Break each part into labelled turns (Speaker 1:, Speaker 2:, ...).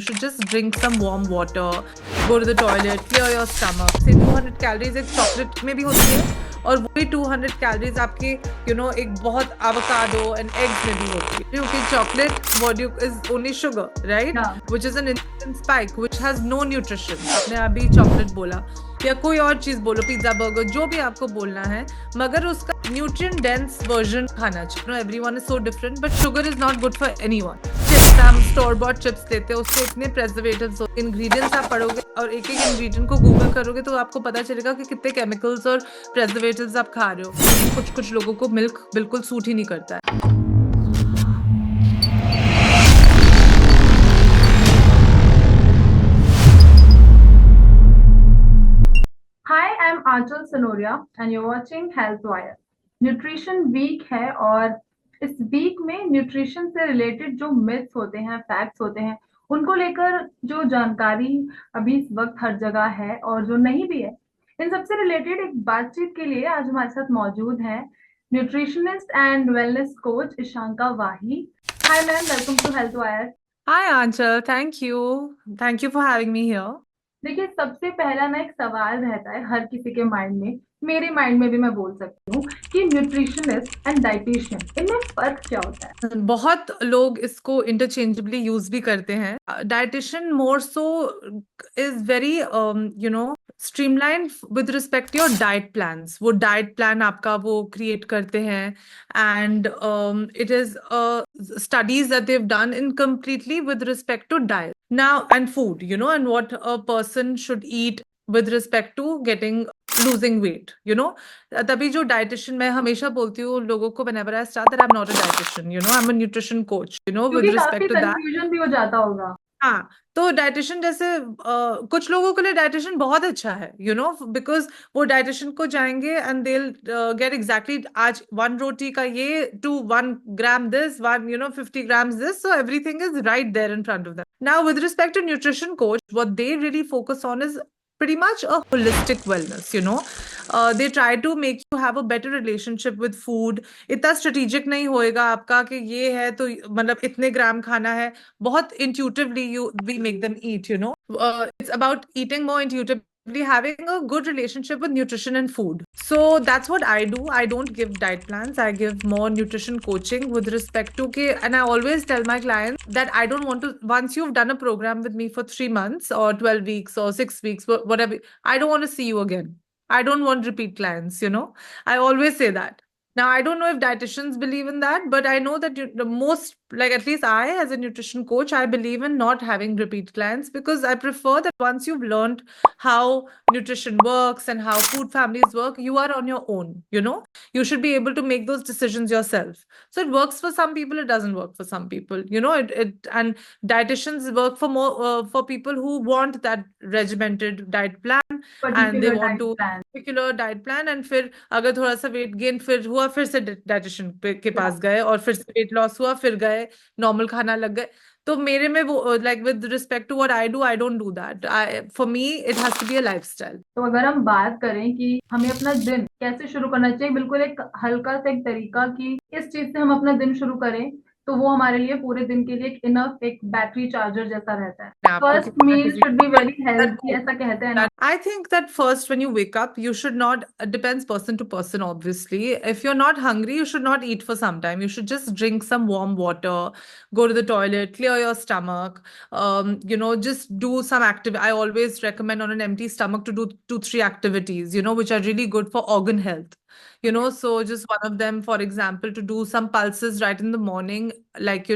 Speaker 1: You should just drink some warm water, go to the toilet, clear your stomach. Say 200 calories एक chocolate में भी होती है और वही 200 कैलोरीज आपके एक बहुत avocado and eggs में भी होती है क्योंकि chocolate what you is only sugar, right?
Speaker 2: हाँ,
Speaker 1: Which is an instant spike which has no nutrition. आपने अभी चॉकलेट बोला या कोई और चीज बोलो, पिज्जा बर्गर जो भी आपको बोलना है, मगर उसका न्यूट्रिएंट डेंस वर्जन खाना चाहिए. Everyone is so different but sugar is not good for anyone. Chips, हम स्टोर बॉट चिप्स लेते हैं, उसके इतने प्रेजर्वेटिव्स, इंग्रेडिएंट्स आप पढ़ोगे और एक एक इंग्रेडिएंट को गूगल करोगे तो आपको पता चलेगा कि कितने केमिकल्स और प्रेजर्वेटिव्स आप खा रहे हो. कुछ कुछ लोगों को मिल्क बिल्कुल सूट ही नहीं करता है.
Speaker 2: Hi I am Anchal Sanoria and you watching health wire. Nutrition week है और इस वीक में न्यूट्रिशन से रिलेटेड जो मिथ्स होते हैं, फैक्ट्स होते हैं, उनको लेकर जो जानकारी अभी इस वक्त हर जगह है और जो नहीं भी है, इन सबसे रिलेटेड एक बातचीत के लिए आज हमारे साथ मौजूद है nutritionist and wellness coach Ishanka Wahi. Hi ma'am, welcome to health wire.
Speaker 1: Hi Anchal, thank you for having me here.
Speaker 2: देखिए, सबसे पहला ना एक सवाल रहता है हर किसी के माइंड में, मेरे माइंड में भी मैं बोल सकती हूँ कि न्यूट्रिशनिस्ट एंड डाइटिशियन, इनमें फर्क क्या होता है?
Speaker 1: बहुत लोग इसको इंटरचेंजेबली यूज भी करते हैं. Dietitian more so is very streamline with respect your diet plans. वो डाइट प्लान आपका वो क्रिएट करते हैं and it is studies that they've done in completely with respect to diet now and food, and what a person should eat with respect to getting losing weight. तभी जो dietitian, मैं हमेशा बोलती हूँ लोगों को whenever I start that I'm not a dietitian, I'm a nutrition coach, with
Speaker 2: क्योंकि काफी
Speaker 1: respect to that.
Speaker 2: कंफ्यूजन भी हो जाता होगा.
Speaker 1: हाँ, तो डाइटिशियन जैसे कुछ लोगों के लिए डाइटिशियन बहुत अच्छा है, बिकॉज वो डाइटिशियन को जाएंगे एंड दे गेट एग्जैक्टली आज 1 रोटी का ये 1 gram this 50 grams this, so everything is right there in front of them. Now with respect to nutrition coach, what they really focus on is pretty much a holistic wellness. They try to make you have a better relationship with food. इतना strategic नहीं होएगा आपका कि ये है तो मतलब इतने ग्राम खाना है. बहुत intuitively we make them eat. It's about eating more intuitively, having a good relationship with nutrition and food. So that's what I do. I don't give diet plans. I give more nutrition coaching with respect to and I always tell my clients that I don't want to, once you've done a program with me for 3 months or 12 weeks or 6 weeks, whatever, I don't want to see you again. I don't want repeat clients. I always say that. Now, I don't know if dietitians believe in that, but I know that the most, like at least I, as a nutrition coach, I believe in not having repeat clients because I prefer that once you've learned how nutrition works and how food families work, you are on your own. You should be able to make those decisions yourself. So it works for some people, it doesn't work for some people. And dietitians work for more for people who want that regimented diet plan and they
Speaker 2: particular
Speaker 1: want
Speaker 2: diet
Speaker 1: to
Speaker 2: plan.
Speaker 1: particular diet plan. And फिर अगर थोड़ा सा weight gain फिर हुआ, फिर से dietitian के पास गए और फिर से वेट लॉस हुआ, फिर गए नॉर्मल खाना लग गए. तो मेरे में वो like with respect to what I don't do that. I for me it has to be a lifestyle.
Speaker 2: तो अगर हम बात करें कि हमें अपना दिन कैसे शुरू करना चाहिए, बिल्कुल एक हल्का सा एक तरीका कि इस चीज से हम अपना दिन शुरू करें, तो वो हमारे लिए पूरे दिन के लिए एक इनफ एक बैटरी चार्जर जैसा रहता है.
Speaker 1: आपको
Speaker 2: फर्स्ट
Speaker 1: कितना
Speaker 2: मील शुड बी वेरी हेल्थी,
Speaker 1: किसी
Speaker 2: ऐसा कहते हैं ना.
Speaker 1: I think that first, when you wake up, you should not, it depends person to person, obviously. If you're not hungry, you should not eat for some time. You should just drink some warm water, go to the toilet, clear your stomach, just do some I always recommend on an empty stomach to do 2, 3 activities, which are really good for organ health. So just one of them, for example, to do some pulses right in the morning, like,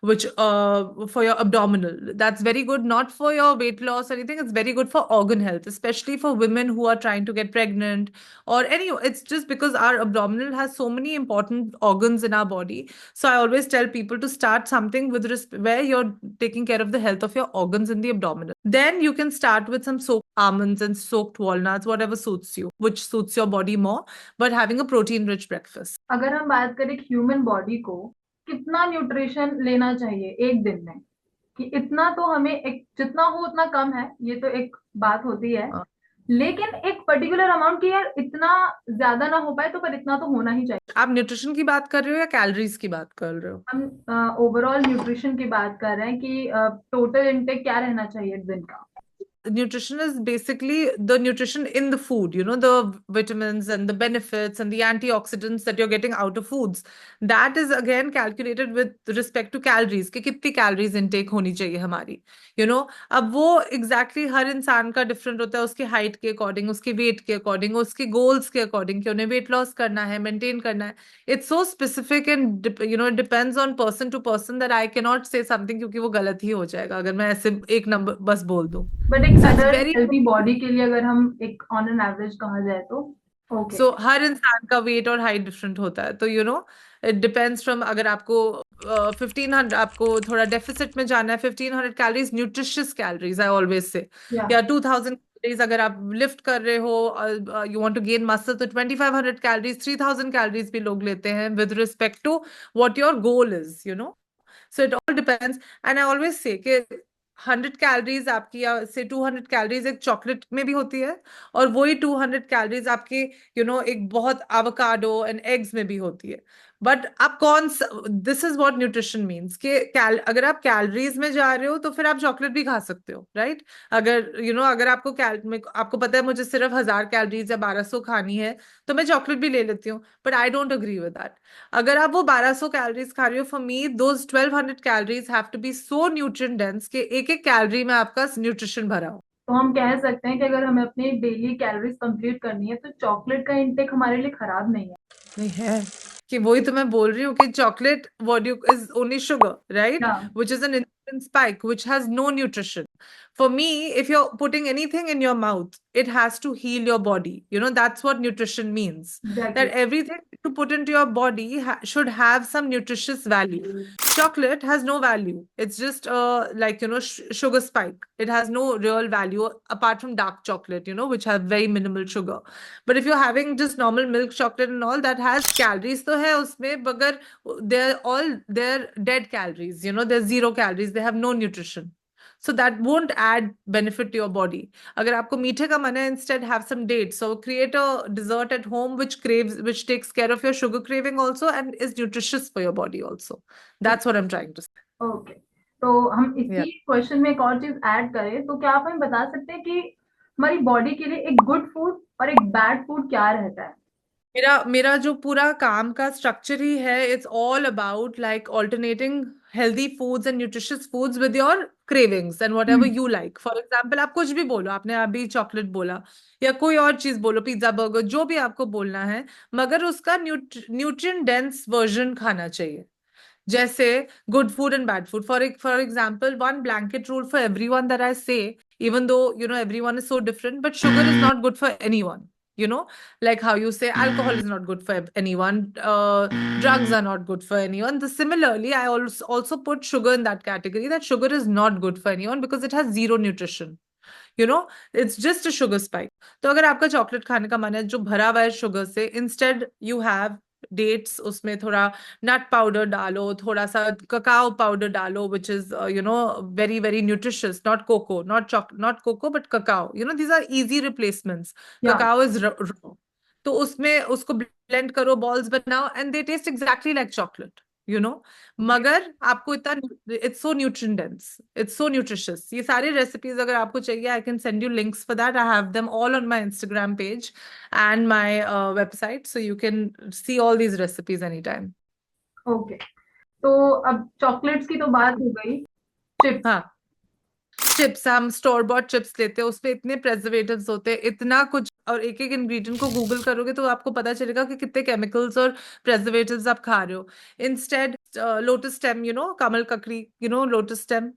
Speaker 1: which for your abdominal. That's very good, not for your weight loss or anything. It's very good for organ health, especially for women who are trying to get pregnant or it's just because our abdominal has so many important organs in our body. So I always tell people to start something with where you're taking care of the health of your organs in the abdominal. Then you can start with some soaked almonds and soaked walnuts, whatever suits you, which suits your body more, but having a protein rich breakfast.
Speaker 2: अगर हम बात करें human body को कितना nutrition लेना चाहिए एक दिन में, कि इतना तो हमें एक जितना हो उतना कम है, ये तो एक बात होती है. लेकिन एक पर्टिकुलर अमाउंट की यार, इतना ज्यादा ना हो पाए तो, पर इतना तो होना ही चाहिए।
Speaker 1: आप न्यूट्रिशन की बात कर रहे हो या कैलोरीज की बात कर रहे हो?
Speaker 2: हम ओवरऑल न्यूट्रिशन की बात कर रहे हैं कि टोटल इनटेक क्या रहना चाहिए दिन का।
Speaker 1: Nutrition is basically the nutrition in the food, the vitamins and the benefits and the antioxidants that you're getting out of foods. That is again calculated with respect to calories, कि कितनी calories intake होनी चाहिए हमारी, अब वो exactly हर इंसान का different होता है, उसकी height के according, उसके weight के according, उसके goals के according, कि उन्हें weight loss करना है, maintain करना है. It's so specific and it depends on person to person that I cannot say something, क्योंकि वो गलत ही हो जाएगा अगर मैं ऐसे एक नंबर बस बोल दूं.
Speaker 2: बट एक
Speaker 1: So it's
Speaker 2: adult
Speaker 1: very,
Speaker 2: healthy body के लिए अगर हम एक ऑन एन एवरेज कहा जाए तो। ओके।
Speaker 1: so हर इंसान का वेट और हाइट डिफरेंट होता है, तो इट डिपेंड्स फ्रॉम, अगर आपको 1500, आपको थोड़ा डेफिसिट में जाना है, 1500 कैलोरीज, न्यूट्रिशियस कैलोरीज आई ऑलवेज से,
Speaker 2: या
Speaker 1: या 2000 कैलोरीज अगर आप लिफ्ट कर रहे हो, you want to gain muscle, तो 2500 कैलोरीज, 3000 कैलोरीज भी लोग लेते हैं with respect to what your goal is, so it all depends. And I always say कि 100 कैलोरीज आपकी, या से 200 कैलोरीज एक चॉकलेट में भी होती है, और वही 200 कैलोरीज आपके एक बहुत एवोकाडो एंड एग्स में भी होती है. बट आप कौन सा, this is what nutrition means, कि अगर आप कैलोरीज में जा रहे हो तो फिर आप चॉकलेट भी खा सकते हो, राइट? अगर अगर आपको पता है मुझे सिर्फ 1000 कैलोरीज या 1200 खानी है, तो मैं चॉकलेट भी ले लेती हूँ, but I don't agree with that. अगर आप वो 1200 कैलोरीज खा रही हो, for me those 1200 calories have to be so nutrient dense कि एक एक कैलोरी में आपका न्यूट्रिशन भरा हो.
Speaker 2: तो हम कह सकते हैं कि अगर हमें अपनी डेली कैलोरीज कंप्लीट करनी है तो चॉकलेट का इंटेक हमारे लिए खराब नहीं है।
Speaker 1: नहीं है, कि वही तो मैं बोल रही हूँ कि chocolate what you is only sugar, right?
Speaker 2: या
Speaker 1: which is an instant spike which has no nutrition. For me, if you're putting anything in your mouth, it has to heal your body. That's what nutrition means.
Speaker 2: Exactly.
Speaker 1: That everything you put into your body should have some nutritious value. Chocolate has no value. It's just like sugar spike. It has no real value apart from dark chocolate, which have very minimal sugar. But if you're having just normal milk chocolate and all, that has calories तो है उसमें, मगर they're dead calories, there's 0 calories, they have no nutrition. So that won't add benefit to your body. अगर आपको मीठे का मन है, instead have some dates. So create a dessert at home which takes care of your sugar craving also and is nutritious for your body also. That's what I'm trying to say.
Speaker 2: Okay. तो हम
Speaker 1: Yeah.
Speaker 2: इसी question में एक और चीज add करें तो क्या आप हमें बता सकते हैं कि हमारी बॉडी के लिए एक गुड फूड और एक बैड फूड क्या रहता है।
Speaker 1: मेरा मेरा जो पूरा काम का स्ट्रक्चर ही है, it's all about like alternating healthy foods and nutritious foods with your cravings and what ever
Speaker 2: hmm.
Speaker 1: You like. For example, आप कुछ भी बोलो, आपने अभी चॉकलेट बोला या कोई और चीज बोलो, पिज्जा बर्गर, जो भी आपको बोलना है, मगर उसका न्यूट्रिएंट डेंस वर्जन खाना चाहिए. जैसे good food and bad food, for example, one blanket rule for everyone that I से, even though everyone is so different, but sugar is not good for anyone, you know like how you say alcohol is not good for anyone, drugs are not good for anyone. Similarly, I also put sugar in that category, that sugar is not good for anyone because it has zero nutrition. you know it's just a sugar spike. तो अगर आपका chocolate खाने का मन है जो भरा हुआ है शुगर से, इंस्टेड यू हैव डेट्स, उसमें थोड़ा नट पाउडर डालो, थोड़ा सा ककाओ पाउडर डालो, which is very very nutritious, not cocoa, not cocoa but cacao, these are easy replacements.
Speaker 2: या
Speaker 1: ककाओ इज रॉ, तो उसमें उसको ब्लेंड करो, बॉल्स बनाओ, and they taste exactly like chocolate. You know मगर आपको इतना, it's so nutrient dense, it's so nutritious. ये सारी रेसिपीज अगर आपको चाहिए, I can send you links for that. I have them all on my Instagram page and my website, so you can see all these recipes anytime.
Speaker 2: Okay. तो अब chocolates की तो बात हो गई। चिप्स।
Speaker 1: हाँ, चिप्स, हम स्टोर बॉट चिप्स लेते हैं, उसपे इतने प्रेजर्वेटिव्स होते हैं, इतना कुछ, और एक एक इंग्रेडिएंट को गूगल करोगे तो आपको पता चलेगा कि कितने केमिकल्स और प्रेजर्वेटिव्स आप खा रहे हो. इंस्टेड लोटस स्टेम, कमल ककड़ी, लोटस स्टेम,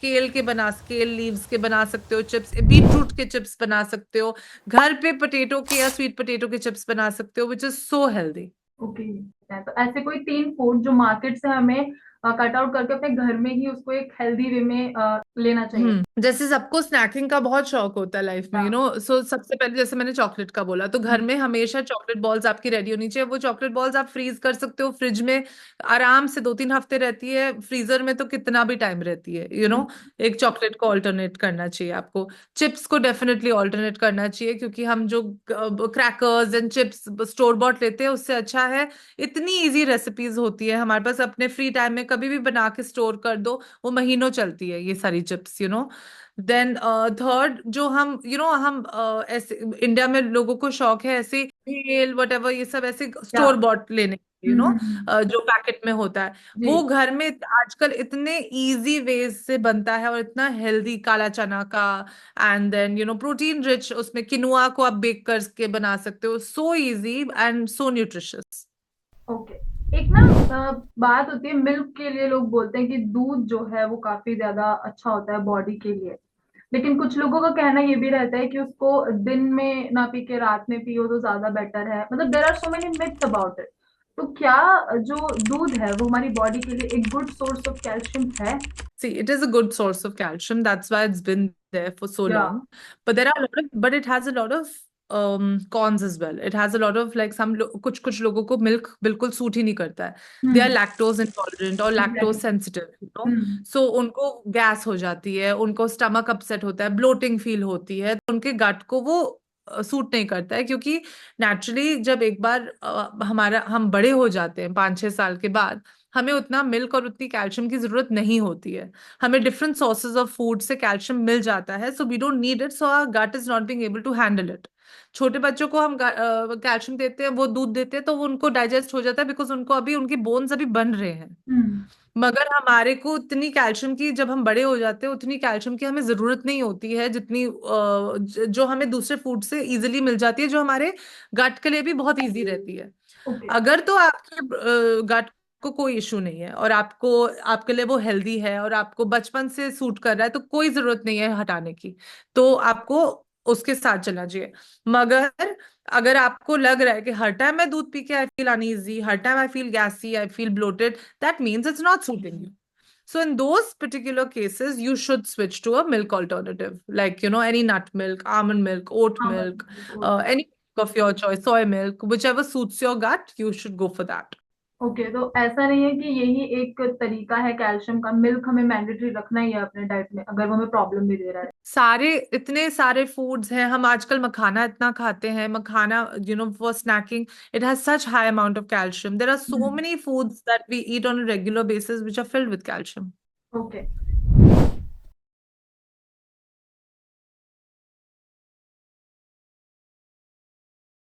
Speaker 1: केल लीव्स के बना सकते हो चिप्स, बीटरूट के चिप्स बना सकते हो, घर पे पोटेटो के या स्वीट पोटेटो के चिप्स बना सकते हो, which is so healthy.
Speaker 2: Okay. तो ऐसे कोई तीन फूड जो मार्केट से हमें कट आउट करके अपने घर में ही उसको एक हेल्दी वे में लेना चाहिए।
Speaker 1: जैसे सबको स्नैकिंग का बहुत शौक होता है लाइफ में,
Speaker 2: हाँ।
Speaker 1: सो सबसे पहले जैसे मैंने चॉकलेट का बोला, तो घर
Speaker 2: हम्म।
Speaker 1: में हमेशा चॉकलेट बॉल्स आपकी रेडी होनी चाहिए। वो चॉकलेट बॉल्स आप फ्रीज कर सकते हो फ्रिज में, आराम से 2-3 हफ्ते रहती है। फ्रीजर में तो कितना भी टाइम रहती है,
Speaker 2: हम्म।
Speaker 1: एक चॉकलेट को ऑल्टरनेट करना चाहिए आपको। चिप्स को डेफिनेटली ऑल्टरनेट करना चाहिए, क्योंकि हम जो crackers and chips store bot लेते हैं उससे अच्छा है, इतनी इजी रेसिपीज होती है हमारे पास, अपने फ्री टाइम में कभी भी बना के स्टोर कर दो, वो महीनों चलती है ये सारी चिप्स। देन थर्ड, जो हम ऐसे इंडिया में लोगों को शौक है ऐसे भेल वट एवर ये सब ऐसे
Speaker 2: क्या?
Speaker 1: स्टोर बॉट लेने,
Speaker 2: हम्म।
Speaker 1: जो पैकेट में होता है, वो
Speaker 2: जी।
Speaker 1: घर में आजकल इतने इजी वेज से बनता है और इतना हेल्दी, काला चना का, एंड देन प्रोटीन रिच, उसमें किनुआ को आप बेक करके बना सकते हो, so easy and so nutritious.
Speaker 2: Okay. एक ना बात होती है मिल्क के लिए, लोग बोलते हैं कि दूध जो है वो काफी ज्यादा अच्छा होता है बॉडी के लिए। लेकिन कुछ लोगों का कहना ये भी रहता है कि उसको दिन में ना पी के रात में पियो तो ज्यादा बेटर है। मतलब there are so many myths about it. तो क्या जो दूध है वो हमारी बॉडी के लिए एक गुड सोर्स ऑफ कैल्शियम है?
Speaker 1: See, it is a good source of calcium. That's why it's been there for so
Speaker 2: या।
Speaker 1: long. But it has a lot of cons as well. It has a lot of like कुछ कुछ लोगों को milk बिल्कुल suit ही नहीं करता है. They are
Speaker 2: hmm.
Speaker 1: lactose intolerant और lactose
Speaker 2: एग्जैक्टली।
Speaker 1: sensitive.
Speaker 2: हम्म।
Speaker 1: So उनको गैस हो जाती है, उनको स्टमक अपसेट होता है, ब्लोटिंग फील होती है, तो उनके गट को वो सूट नहीं करता है, क्योंकि नेचुरली जब एक बार हमारा हम बड़े हो जाते हैं 5-6 साल के बाद, हमें उतना मिल्क और उतनी कैल्शियम की जरूरत नहीं होती है। हमें डिफरेंट सोर्सेज ऑफ फूड से कैल्शियम मिल जाता है, so we don't need it, so our gut is not being able to handle it. छोटे बच्चों को हम कैल्शियम देते हैं, वो दूध देते हैं, तो वो उनको डाइजेस्ट हो जाता है, बिकॉज उनको अभी उनके बोन्स अभी बन रहे हैं।
Speaker 2: हम्म।
Speaker 1: मगर हमारे को उतनी कैल्शियम की, जब हम बड़े हो जाते हैं उतनी कैल्शियम की हमें जरूरत नहीं होती है, जितनी जो हमें दूसरे फूड से इजीली मिल जाती है, जो हमारे गट के लिए भी बहुत इजी रहती है।
Speaker 2: ओके।
Speaker 1: अगर तो आपके गट को कोई इशू नहीं है और आपके लिए वो हेल्दी है और आपको बचपन से सूट कर रहा है, तो कोई जरूरत नहीं है हटाने की, तो आपको उसके साथ चलना चाहिए। मगर अगर आपको लग रहा है कि हर टाइम मैं दूध पी के आई फील अनईजी, हर time I feel gassy, I feel bloated, that means it's not suiting you. So in those particular cases, you should switch to a milk alternative, like any nut milk, almond milk, oat
Speaker 2: हाँ
Speaker 1: milk,
Speaker 2: मतलब।
Speaker 1: any milk of your choice, soy milk, whichever suits your gut, you should go for that.
Speaker 2: Okay, तो ऐसा नहीं है कि यही एक तरीका है कैल्शियम का, मिल्क हमें मैंडेटरी रखना ही है अपने डाइट में अगर वो हमें प्रॉब्लम भी दे रहा है?
Speaker 1: इतने सारे फूड्स हैं, हम आजकल मखाना इतना खाते हैं, makhana for snacking, it has such high amount of calcium. There are so
Speaker 2: hmm.
Speaker 1: Many foods that we eat on a regular basis which are filled with calcium.
Speaker 2: Okay.